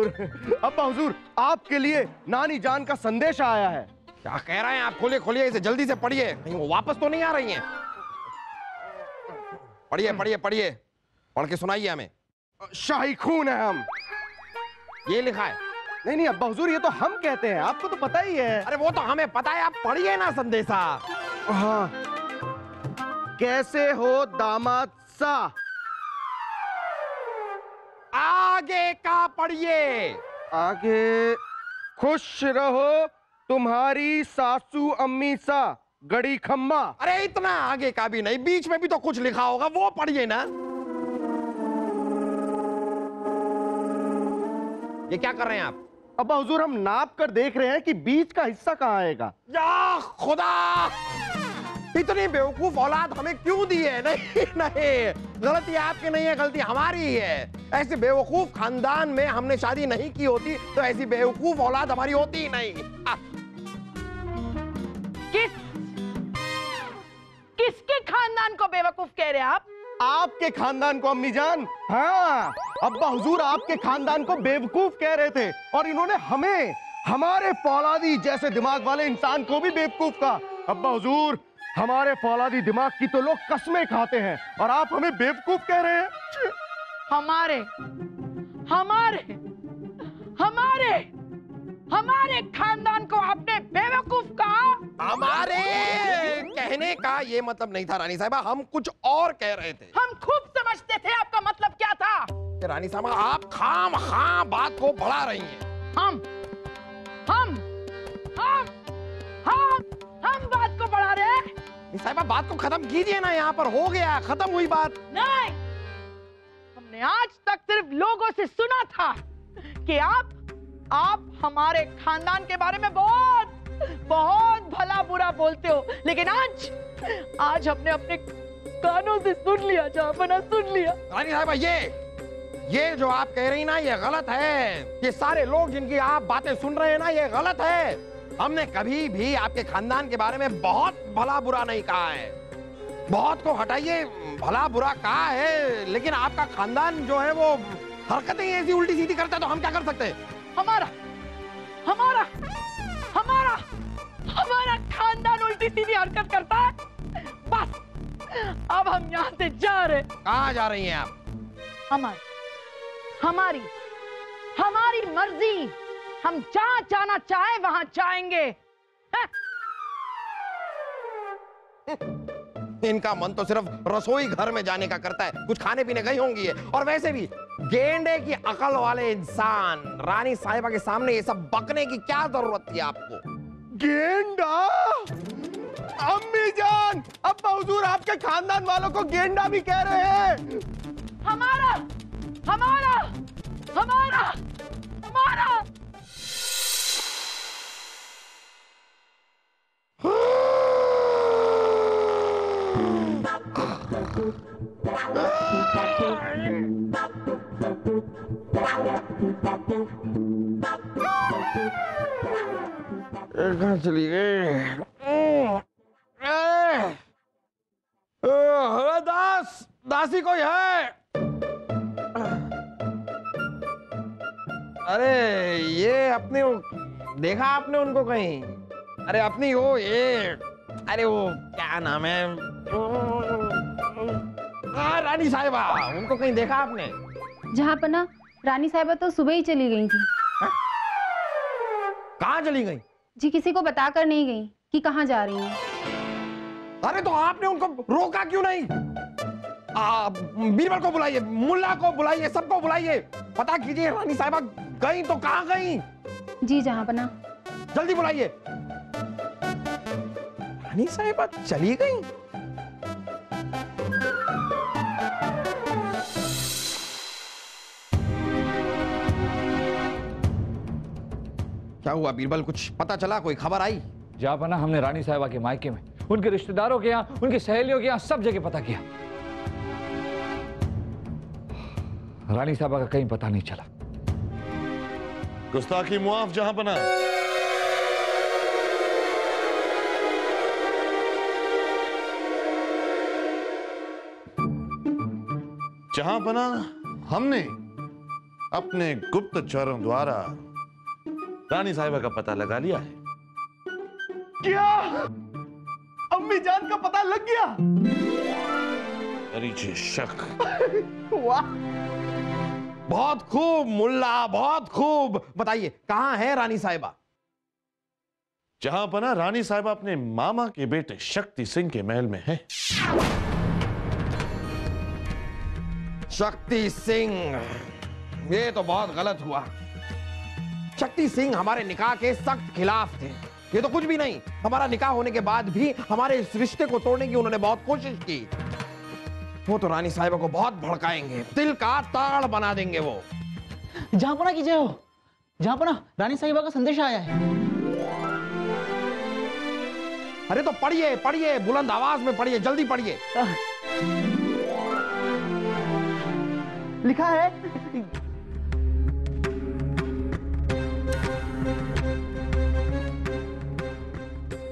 अब्बा हुजूर, आपके लिए नानी जान का संदेश आया है। क्या कह रहे हैं आप? खोलिए खोलिए इसे, जल्दी से पढ़िए, कहीं वो वापस तो नहीं आ रही हैं। पढ़िए पढ़िए पढ़िए, पढ़ के सुनाइए हमें। शाही खून है हम। ये लिखा है? नहीं नहीं अब्बा हुजूर, ये तो हम कहते हैं, आपको तो पता ही है। अरे वो तो हमें पता है, आप पढ़िए ना संदेशा। हाँ। कैसे हो दामाद सा? आगे का पढ़िए। आगे, खुश रहो तुम्हारी सासू अम्मी सा गड़ी खम्मा। अरे इतना आगे का भी नहीं, बीच में भी तो कुछ लिखा होगा, वो पढ़िए ना। ये क्या कर रहे हैं आप? अब्बा हुजूर, हम नाप कर देख रहे हैं कि बीच का हिस्सा कहाँ आएगा। या खुदा, इतनी बेवकूफ औलाद हमें क्यों दी है? नहीं नहीं, गलती आपकी नहीं है, गलती हमारी है। ऐसे बेवकूफ खानदान में हमने शादी नहीं की होती तो ऐसी बेवकूफ औलाद हमारी होती ही नहीं। किसके खानदान को बेवकूफ कह रहे हैं आप? आपके खानदान को अम्मी जान। हाँ, अब्बा हुजूर आपके खानदान को बेवकूफ कह रहे थे और इन्होंने हमें, हमारे फौलादी जैसे दिमाग वाले इंसान को भी बेवकूफ कहा। अब्बा हुजूर, हमारे फौलादी दिमाग की तो लोग कसमें खाते हैं और आप हमें बेवकूफ कह रहे हैं। हमारे हमारे हमारे हमारे खानदान को आपने बेवकूफ कहा? हमारे कहने का ये मतलब नहीं था रानी साहिबा, हम कुछ और कह रहे थे। हम खूब समझते थे आपका मतलब क्या था। रानी साहिबा, आप खाम बात को बढ़ा रही हैं। हम हम हम हम हम बात को बढ़ा रहे हैं। साहिबा बात को खत्म कीजिए ना, यहाँ पर हो गया, खत्म हुई बात। नहीं, हमने आज तक सिर्फ लोगों से सुना था कि आप हमारे खानदान के बारे में बहुत बहुत भला बुरा बोलते हो, लेकिन आज हमने अपने कानों से सुन लिया, जहां सुन लिया। रानी साहिबा, ये जो आप कह रही ना, ये गलत है। ये सारे लोग जिनकी आप बातें सुन रहे हैं ना, ये गलत है। हमने कभी भी आपके खानदान के बारे में बहुत भला बुरा नहीं कहा है। बहुत को हटाइए, भला बुरा कहा है, लेकिन आपका खानदान जो है वो हरकतें ऐसी उल्टी सीधी करता है, तो हम क्या कर सकते हैं? हमारा हमारा हमारा हमारा खानदान उल्टी सीधी हरकत करता है। बस अब हम यहाँ से जा रहे। कहाँ जा रही हैं आप? हमारी मर्जी, हम जहाँ जाना चाहे वहां जाएंगे। इनका मन तो सिर्फ रसोई घर में जाने का करता है, कुछ खाने पीने गई होंगी है। और वैसे भी गेंडे की अकल वाले इंसान, रानी साहिबा के सामने ये सब बकने की क्या जरूरत थी आपको? गेंडा? अम्मी जान, अब्बा हुजूर आपके खानदान वालों को गेंडा भी कह रहे हैं। हमारा हमारा हमारा हमारा कहाँ चली गई? दासी कोई है? अरे ये अपने देखा आपने उनको कहीं? अरे अपनी हो ये, अरे वो क्या नाम है, रानी साहिबा, उनको कहीं देखा आपने? जहाँ पना, रानी साहिबा तो सुबह ही चली गई थी। कहाँ चली गई? जी किसी को बताकर नहीं गई कि कहाँ जा रही हैं। अरे तो आपने उनको रोका क्यों नहीं? बीरबल को बुलाइए, मुल्ला को बुलाइए, सबको बुलाइए, पता कीजिए रानी साहिबा गई तो कहाँ गई। जी जहाँ पना। जल्दी बुलाइए। रानी साहिबा चली गई? क्या हुआ बीरबल, कुछ पता चला, कोई खबर आई? जापना, हमने रानी साहिबा के मायके में, उनके रिश्तेदारों के यहाँ, उनकी सहेलियों के यहाँ, सब जगह पता किया। रानी साहिबा का कहीं पता नहीं चला। गुस्ताखी मुआफ जहांपना। जहांपना, हमने अपने गुप्तचरों द्वारा रानी साहिबा का पता लगा लिया है। क्या अम्मी जान का पता लग गया? दरीचे शक। वाह, बहुत खूब मुल्ला, बहुत खूब। बताइए कहां है रानी साहिबा? जहां पना रानी साहिबा अपने मामा के बेटे शक्ति सिंह के महल में है। शक्ति सिंह, ये तो बहुत गलत हुआ। शक्ति सिंह हमारे निकाह के सख्त खिलाफ थे। ये तो कुछ भी नहीं, हमारा निकाह होने के बाद भी हमारे इस रिश्ते को तोड़ने की उन्होंने बहुत कोशिश की। वो तो रानी साहिबा को बहुत भड़काएंगे, दिल का ताड़ बना देंगे वो। जहांपना की जय हो। जहांपना, रानी साहिबा का संदेश आया है। अरे तो पढ़िए पढ़िए, बुलंद आवाज में पढ़िए, जल्दी पढ़िए। लिखा है,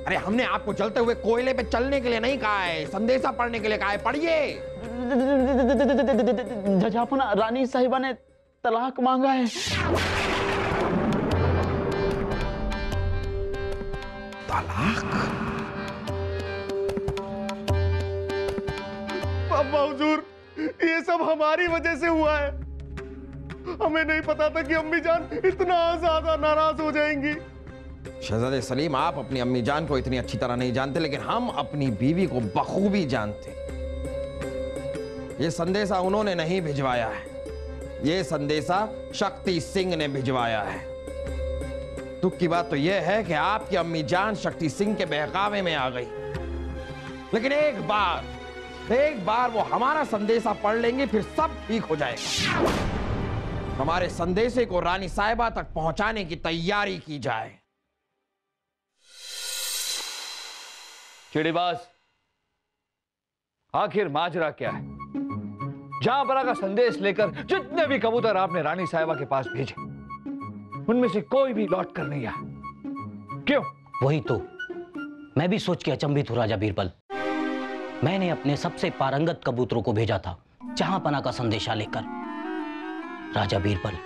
अरे हमने आपको जलते हुए कोयले पे चलने के लिए नहीं कहा है, संदेशा पढ़ने के लिए कहा है। पढ़िए। जहांपना, रानी साहिबा ने तलाक मांगा है। तलाक? अब्बा हुजूर, ये सब हमारी वजह से हुआ है। हमें नहीं पता था कि अम्मी जान इतना ज्यादा नाराज हो जाएंगी। शहजादे सलीम, आप अपनी अम्मी जान को इतनी अच्छी तरह नहीं जानते, लेकिन हम अपनी बीवी को बखूबी जानते। ये संदेशा उन्होंने नहीं भिजवाया है, ये संदेशा शक्ति सिंह ने भिजवाया है। दुख की बात तो यह है कि आपकी अम्मी जान शक्ति सिंह के बहकावे में आ गई। लेकिन एक बार वो हमारा संदेशा पढ़ लेंगे, फिर सब ठीक हो जाएगा। हमारे संदेशे को रानी साहिबा तक पहुंचाने की तैयारी की जाए। चिड़ीबाज, आखिर माजरा क्या है? जहांपना का संदेश लेकर जितने भी कबूतर आपने रानी साहिबा के पास भेजे, उनमें से कोई भी लौट कर नहीं आया। क्यों? वही तो मैं भी सोच के अचंभित हूं राजा बीरबल। मैंने अपने सबसे पारंगत कबूतरों को भेजा था जहांपना का संदेशा लेकर। राजा बीरबल,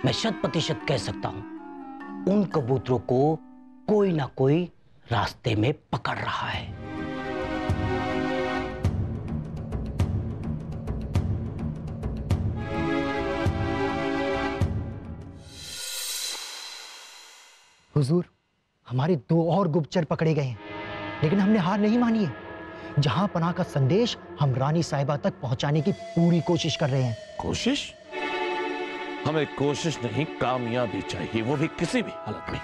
मैं 100% कह सकता हूं, उन कबूतरों को कोई ना कोई रास्ते में पकड़ रहा है। हुजूर, हमारे 2 और गुप्तचर पकड़े गए हैं, लेकिन हमने हार नहीं मानी है। जहांपना का संदेश हम रानी साहिबा तक पहुंचाने की पूरी कोशिश कर रहे हैं। कोशिश? हमें कोशिश नहीं, कामयाबी चाहिए, वो भी किसी भी हालत में।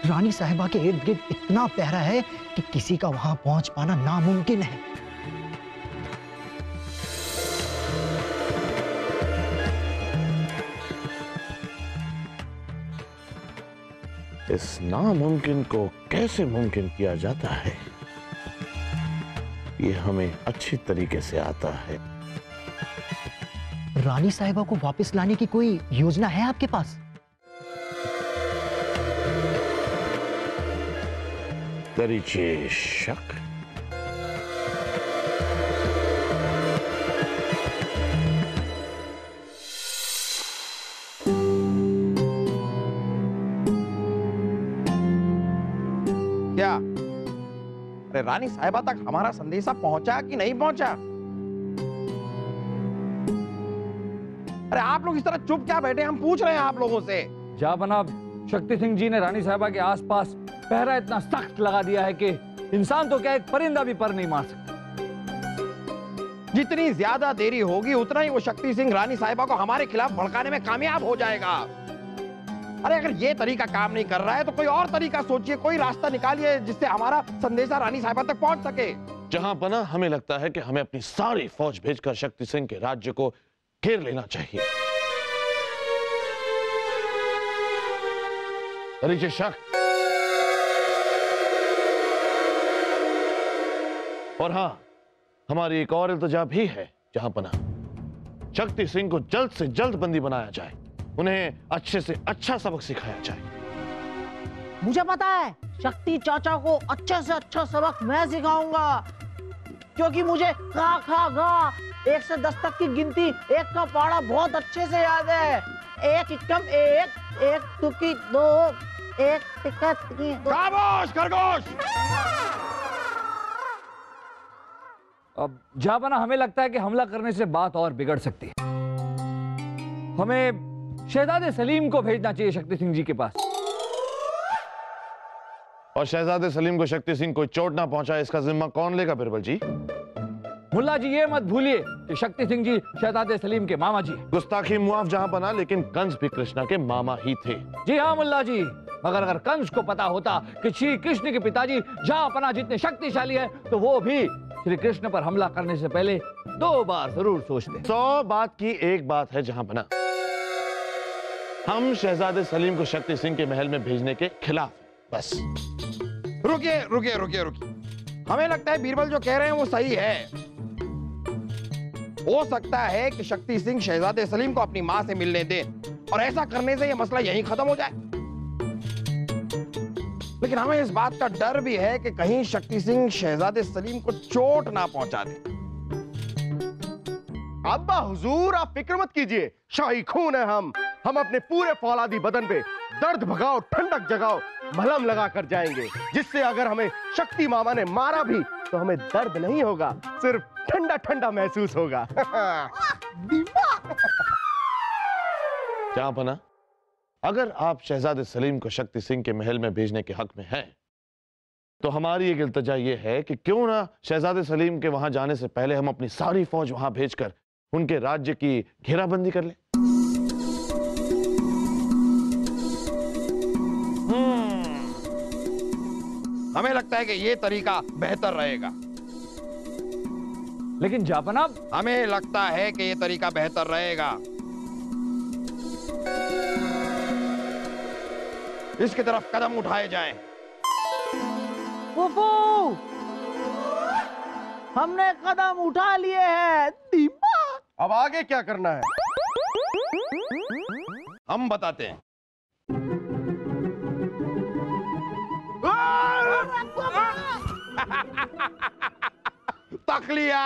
रानी साहिबा के इर्द गिर्द इतना पहरा है कि किसी का वहां पहुंच पाना नामुमकिन है। इस नामुमकिन को कैसे मुमकिन किया जाता है, ये हमें अच्छी तरीके से आता है। रानी साहिबा को वापस लाने की कोई योजना है आपके पास? दरीचे शक। क्या? अरे रानी साहिबा तक हमारा संदेशा पहुंचा कि नहीं पहुंचा? अरे आप लोग इस तरह चुप क्या बैठे? हम पूछ रहे हैं आप लोगों से। जहांपना, शक्ति सिंह जी ने रानी साहिबा के आसपास पहरा इतना सख्त लगा दिया है कि इंसान तो क्या, एक परिंदा भी पर नहीं मार सकता। जितनी ज्यादा देरी होगी उतना ही वो शक्ति सिंह रानी साहिबा को हमारे खिलाफ भड़काने में कामयाब हो जाएगा। अरे अगर ये तरीका काम नहीं कर रहा है तो कोई और तरीका सोचिए, कोई रास्ता निकालिए जिससे हमारा संदेशा रानी साहिबा तक पहुंच सके। जहांपना, हमें लगता है कि हमें अपनी सारी फौज भेजकर शक्ति सिंह के राज्य को घेर लेना चाहिए। दरीचे शक। और हां, हमारी एक और इल्तिजा भी है जहांपना, शक्ति सिंह को जल्द से जल्द बंदी बनाया जाए, उन्हें अच्छे से अच्छा सबक सिखाया जाए। मुझे पता है, शक्ति चाचा को अच्छे से अच्छा सबक मैं सिखाऊंगा, क्योंकि मुझे का खा गा 1 से 10 तक की गिनती 1 का पहाड़ा बहुत अच्छे से याद है। एक इक्कम एक तुकी दो, एक टिक्का तीन दो। खामोश खरगोश। अब जहांपना हमें लगता है कि हमला करने से बात और बिगड़ सकती है। हमें शहजादे सलीम को भेजना चाहिए शक्ति सिंह जी के पास। और शहजादे सलीम को शक्ति सिंह कोई चोट ना पहुंचाए, इसका जिम्मा कौन लेगा बिरबल जी? मुल्ला जी ये मत भूलिए कि शक्ति सिंह जी शहजादे सलीम के मामा जी हैं। गुस्ताखी मुआफ जहांपना, लेकिन कंस भी कृष्णा के मामा ही थे। जी हाँ मुल्ला जी, मगर अगर कंस को पता होता कि श्री कृष्ण के पिताजी जहांपना जितने शक्तिशाली हैं, तो वो भी श्री कृष्ण पर हमला करने से पहले 2 बार जरूर सोचते। 100 बात की एक बात है जहांपना, हम शहजादे सलीम को शक्ति सिंह के महल में भेजने के खिलाफ हैं। बस रुकिए रुकिए रुकिए रुकिए, हमें लगता है बीरबल जो कह रहे हैं वो सही है। हो सकता है कि शक्ति सिंह शहजादे सलीम को अपनी मां से मिलने दे और ऐसा करने से यह मसला यहीं खत्म हो जाए। लेकिन हमें इस बात का डर भी है कि कहीं शक्ति सिंह शहजादे सलीम को चोट ना पहुंचा दे। अब्बा हुजूर आप फिक्र मत कीजिए, शाही खून है हम अपने पूरे फौलादी बदन पे दर्द भगाओ, ठंडक जगाओ, मलहम लगा कर जाएंगे, जिससे अगर हमें शक्ति मामा ने मारा भी तो हमें दर्द नहीं होगा, सिर्फ ठंडा ठंडा महसूस होगा। जहांपना, अगर आप शहजादे सलीम को शक्ति सिंह के महल में भेजने के हक में हैं, तो हमारी एक इल्तिजा ये है कि क्यों ना शहजादे सलीम के वहां जाने से पहले हम अपनी सारी फौज वहां भेजकर उनके राज्य की घेराबंदी कर लें। हमें लगता है कि यह तरीका बेहतर रहेगा। लेकिन जहांपना, हमें लगता है कि यह तरीका बेहतर रहेगा। इसकी तरफ कदम उठाए जाएं। फूफू, हमने कदम उठा लिए हैं। दिमाग। अब आगे क्या करना है? हम बताते हैं। तक लिया।